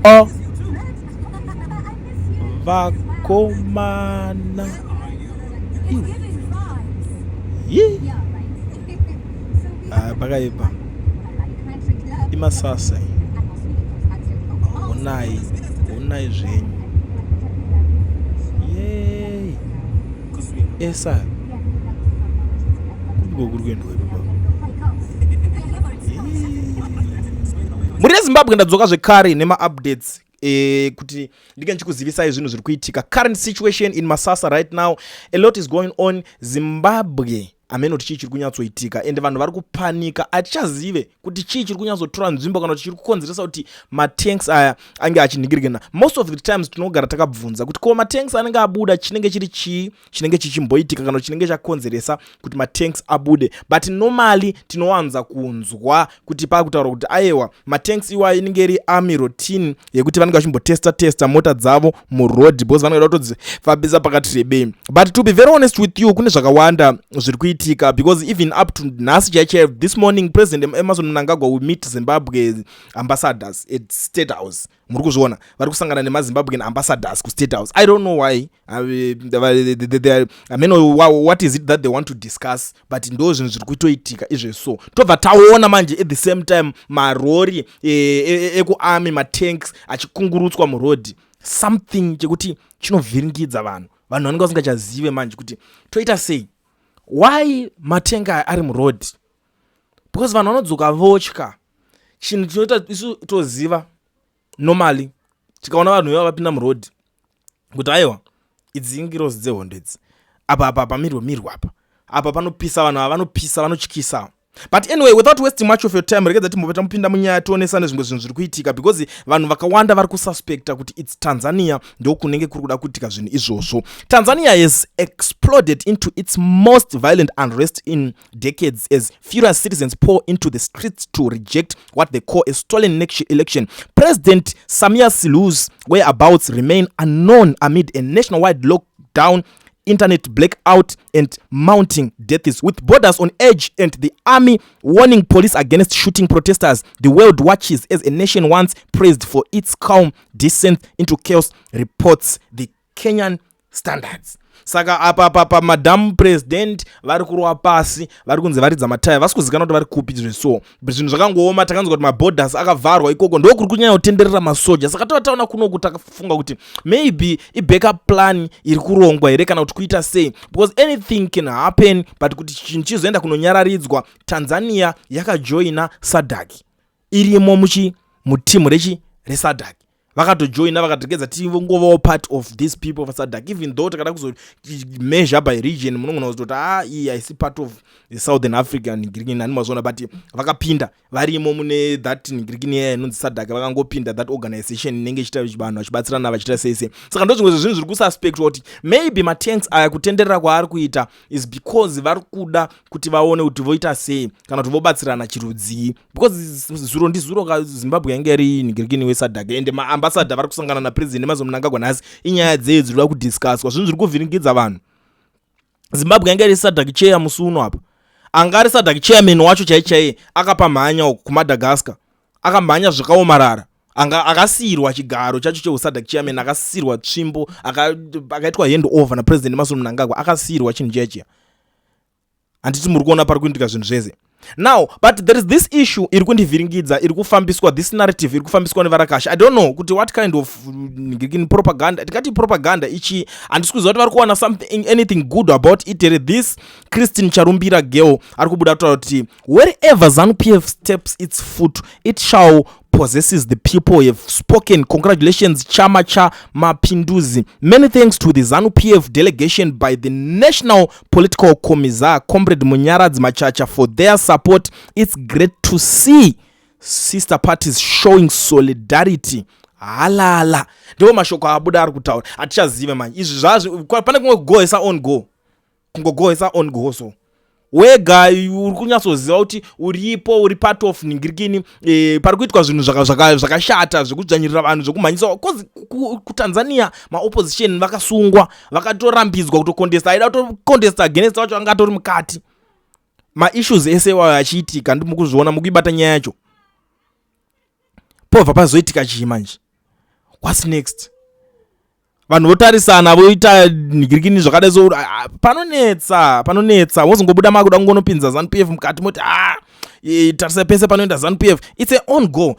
o vakomana pakaipa imasasa Honai zvenyu yey esa kuri kuendwa muri Zimbabwe ndadzoka zvekare nema-updates kuti ndike ndichikuzivisai zvinhu zviri kuitika. Current situation in Masasa right now, a lot is going on. Zimbabwe amenoti chii chiri kunyatsoitika ende vanhu vari kupanika, atichazive kuti chii chiri kunyatsotora nzvimbo kana kuti chiri kukonzeresa kuti matanks aya ange achinhingirikana. Most of the times tinogara takabvunza kuti ko matanks anenge abuda chinenge chiri chii chinenge chichimboitika kana chinenge chakonzeresa kuti matanks abude, but normally tinowanza kunzwa kuti pakutaura kuti aiwa matanks iwayo inenge iri army routine yekuti vanenge vachimbotesta mota dzavo muroad because vanenge vachifambisa pakati rebei. But to be very honest with you, kune zvakawanda zviri kuitika because even up to nhasi chaiche this morning President Emerson Mnangagwa will meet Zimbabwe ambassadors at State House. Muri kuzviona vari kusangana nemaZimbabwean ambassadors ku State House. I don't know why. I mean, what is it that they want to discuss, but ndo zvinhu zviri kutoitika izveso. Tobva taona manje at the same time marori ekuarmy matanks achikungurutswa muroad, something chekuti chinovhiringidza vanhu vanenge vasingachazive manje kuti toita sei. Why matenga ari muroad? Because vanhu vanodzoka votya. Chinhu chinoita isu toziva normally tikaona vanhu iva vapinda muroad kuti aiwa idzingiro dzehondo idzi apa pamirwa apa panopisa vanhu ava vanopisa vanotyisa. But anyway, without wasting much of your time, regeza timbopeta mupinda munyaya tionesane zvimwe zvinhu zviri kuitika because vanhu vakawanda vari kususpecta kuti it's Tanzania ndo kunenge kuri kuda kuitika zvinhu izvozvo. Tanzania has exploded into its most violent unrest in decades as furious citizens pour into the streets to reject what they call a stolen election. President Samia Suluhu's whereabouts remain unknown amid a nationwide lockdown, internet blackout and mounting deaths, with borders on edge and the army warning police against shooting protesters. The world watches as a nation once praised for its calm descent into chaos, reports the Kenyan Standards. Saka apa madam president vari kurwa pasi, vari kunze varidza mataya, vasi kuzikana kuti vari kupi zveso. Zvinhu zvakangooma, takanzwa kuti maborders akavharwa ikoko, ndo kuri kunyanya kutenderera masoja. Saka tataona kunoku takafunga kuti maybe i-backup plan iri kurongwa here kana kuti kuita sei, because anything can happen. But kuti chinhu chizoenda kunonyararidzwa, Tanzania yakajoina SADC, irimo mutimu reSADC. Vakatojoina vakategedza tivongovawo part of these people of SADC, even though takada kuzo measure by region munongona kuzoti iyi haisi part of the Southern African Nigirigini animazona, but vakapinda varimo mune that Nigirigini inonzi SADC, vakangopinda that organization inenge ichita vanhu vachibatsirana vachita sei. Saka ndozvimwe zvinhu zviri kususpect kuti maybe matanks aya kutenderera kwaari kuita is because vari kuda kuti vaone kuti voita sei kana kuti vobatsirana chirudzi, because zuro ndizuro Zimbabwe yange iri Nigirigini weSADC ende ambassador vari kusangana na President Emerson Mnangagwa nhasi inyaya dzedzo dziri kudiscusswa, zvinhu zviri kuvhiringidza vanhu. Zimbabwe yange iri SADC chair musuno apa, anga ari SADC chairman wacho chaichai akapa mhanya kuMadagascar, akamhanya zvakaomarara, akasiyirwa chigaro chacho cheuSADC chairman, akasiyirwa tsvimbo, akaitwa hand over na President Emerson Mnangagwa, akasiyirwa chinhu chaichia. Handiti muri kuona pari kuitika zvinhu zvese. Now, but there is this issue iri kundivhiringidza, iri kufambiswa, this narrative iri kufambiswa nevarakasha. I don't know kuti what kind of propaganda, tikati propaganda ichi, handisi kuziva kuti vari kuwana something anything good about it. This Christine Charumbira girl ari kubuda kutaura kuti wherever ZANU-PF steps its foot it shall possesses the people have spoken. Congratulations Chama cha Mapinduzi. Many thanks to the ZANU-PF delegation by the National Political Commissar Comrade Munyaradzi Machacha for their support. It's great to see sister parties showing solidarity. Halala ndio mashoko abuda ari kutaura, atichazive manje izvi zvazvo pane kumwe kugoesa on go, kungogoesa on go. So wega uri kunyatsoziva kuti uripo, uri part of Nigirigini, pari kuitwa zvinhu zvakashata zvekudzvanyirira vanhu zvekumhanyisa. Kutanzania maopposition vakasungwa, vakatorambidzwa kutokondesta, aida kutokondesta against vacho anga atori mukati. Maissues ese wayo achiitika, ndimukuzviona mukuibata nyaya yacho. Pobva pazoitika chii manje? what's next? Vanhu votarisana voita nhigirikini zvakadai so panonetsa wozongobuda makuda kungonopinza ZANU-PF mukati moti tarisa pese panoenda ZANU-PF. It's a on go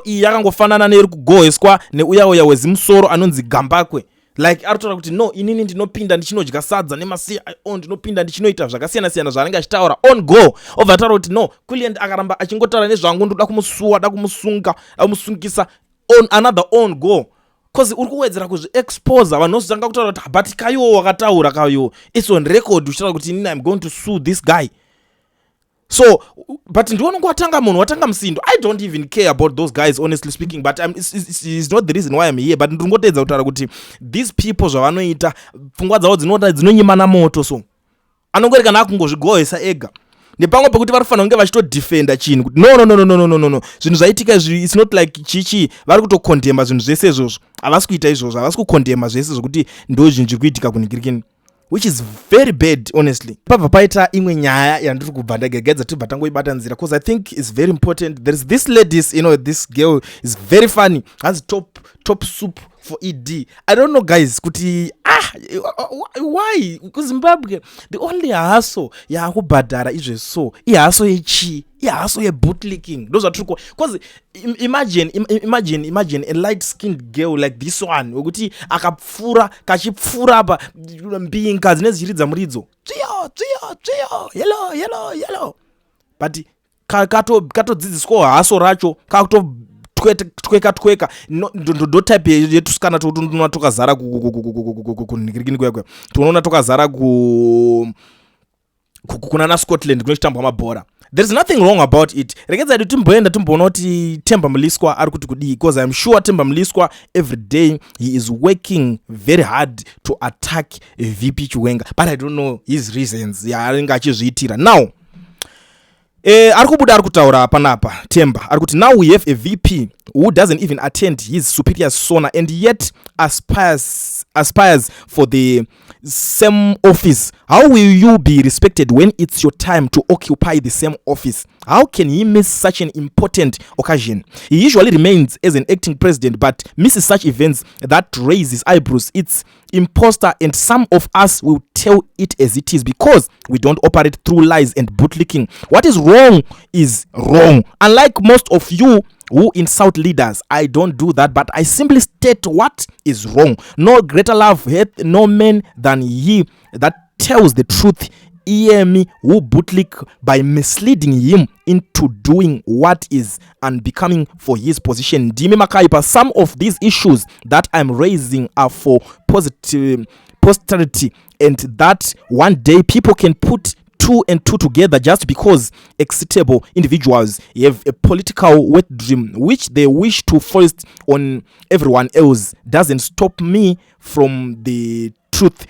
iyi yakangofanana neiri kugoheswa neuya wezimusoro anonzi Gambakwe. Like aritaura kuti no, inini ndinopinda ndichinodya sadza nemasiya ndinopinda ndichinoita zvakasiyana siyana zvaanenge achitaura on go. Obva ataura kuti no, Quillian akaramba achingotaura nezvangu ndoda kumusuwa, da kumusungisa on another on go. Cause uri kuwedzera kuzviexposa vanhu vozotanga kutaura kuti but kayo wakataura kayo, it's on record uchitaura kuti inini I'm going to sue this guy. So but ndiona ngwatanga munhu watanga musindo. I don't even care about those guys honestly speaking, but it's not the reason why I'm here. But ndingotedza kutaura kuti these people zvavanoita pfungwa dzavo dzinonyimana moto, so anongoreka nakungozvigohesa ega. Nepamwe pekuti varifana kunge vachitodefenda chinhu kuti no zvinhu zvaitika izvi, it's not like chichi vari kutokondema zvinhu zvese izvozvo. Havasi kuita izvozvo, havasi kukondema zvese zvokuti ndo zvinhu zviri kuitika kunhigirikini, which is very bad honestly. Pabva paita imwe nyaya yandiri kubva ndagegedza tibva tangoibata nzira, because I think it's very important. There is this lady, this girl is very funny, has top soup for ED. I don't know guys kuti why kuZimbabwe the only hustle yakubhadhara izve so ihustle yechi, ihustle yebootlicking. Ndo zvatiriko, because imagine a light skinned girl like this one wekuti akapfura kachipfura apa mbinga dzine dzichiridza muridzo tsviyo yellow, but katodzidziswa hustle racho tweka ndo type yetusikana toona tokazara kunhigirikini kwekwe, toona tokazara kuna na Scotland kunochitambwa mabhora. There is nothing wrong about it. Rekedza kuti timboenda timboona kuti Temba Mliswa ari kuti kudii, because I'm sure Temba Mliswa every day he is working very hard to attack VP Chiwenga, but I don't know his reasons yaanenge achizviitira. Now ari kubuda ari kutaura panapa Temba ari kuti now we have a VP who doesn't even attend his superior's sauna and yet aspires for the same office. How will you be respected when it's your time to occupy the same office? How can he miss such an important occasion? He usually remains as an acting president but misses such events that raises eyebrows. It's imposter, and some of us will tell it as it is because we don't operate through lies and bootlicking. What is wrong is wrong. Unlike most of you who insult leaders, I don't do that, but I simply state what is wrong. No greater love hath no man than he that tells the truth. Hear me who bootlick by misleading him into doing what is unbecoming for his position. Dimi Makaipa, some of these issues that I'm raising are for posterity, and that one day people can put two and two together just because excitable individuals have a political wet dream which they wish to foist on everyone else doesn't stop me from the truth.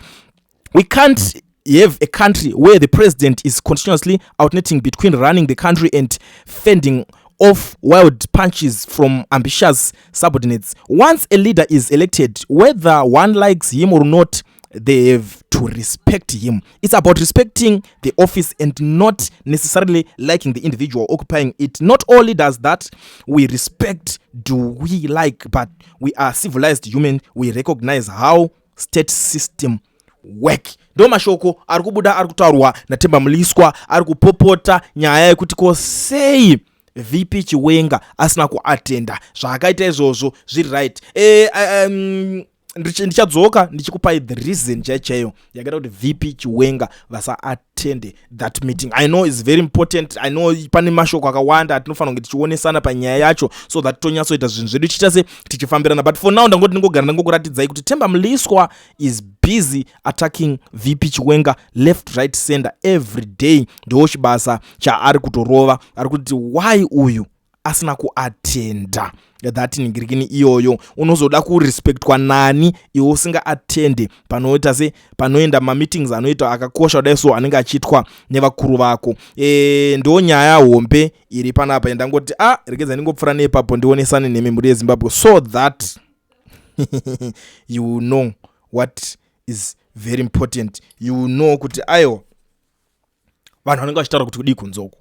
We can't have a country where the president is continuously alternating between running the country and fending off wild punches from ambitious subordinates. Once a leader is elected, whether one likes him or not, they have to respect him. It's about respecting the office and not necessarily liking the individual occupying it. Not only does that we respect, do we like, but we are civilized human. We recognize how state system work. Ndo mashoko ari kubuda ari kutaurwa naTemba Mliswa ari kupopota nyaya yekuti ko sei VP Chiwenga asina kuatenda zvakaita izvozvo zviri right. Ndichadzoka ndichikupai the reason chaiyo yakaita kuti VP Chiwenga vasa attend that meeting. I know it's very important. I know pane mashoko akawanda atinofanira kunge tichionesana panyaya yacho so that tonyatsoita zvinhu zvedu tichase tichifambirana, but for now ndangoti ndingogara ndangokuratidzai kuti Temba Mliswa is busy attacking VP Chiwenga left right center every day. Ndo chibasa chaari kutorova, ari kuti why uyu asina kuatenda that nhigirikini iyoyo. Unozoda kurespectwa nani iwe usinga attend panoita se panoenda meetings anoita akakosha kudai so anenge achiitwa nevakuru vako. Ndo nyaya hombe iri panapa. Ndangoti rekedza ndingopfura nepapo ndionesane nemi muri yeZimbabwe so that you know what is very important. You know kuti ayo vanhu vanenge vachitaura kuti kudii kunzoko,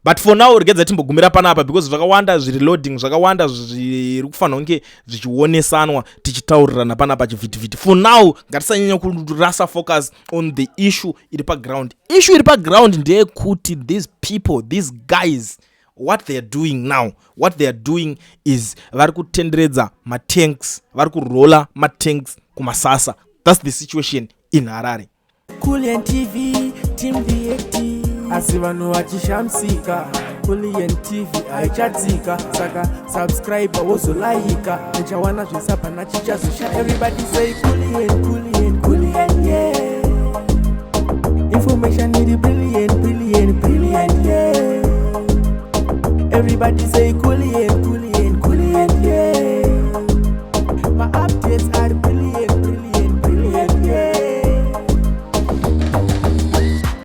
but for now regedza timbogumira panapa because zvakawanda zvireloading, zvakawanda zviri kufanira kunge zvichionesanwa tichitaurirana panapa chivhitivhiti. For now ngatisanyanya kurasa focus on the issue iri paground. Issue iri paground ndeyekuti these people, these guys, what they are doing now, what they are doing is vari kutenderedza matanks, vari kurola matanks kumasasa. That's the situation in Harare. Kulian TV, Team DAT. Asi vanhu vachishamsika. Kulian TV haichatsika. Saka subscribe wozolaika. Nichawana zvisapa nachichazosha. Everybody say Kulian, Kulian, Kulian, yeah. Information is brilliant, brilliant, brilliant, yeah. Everybody say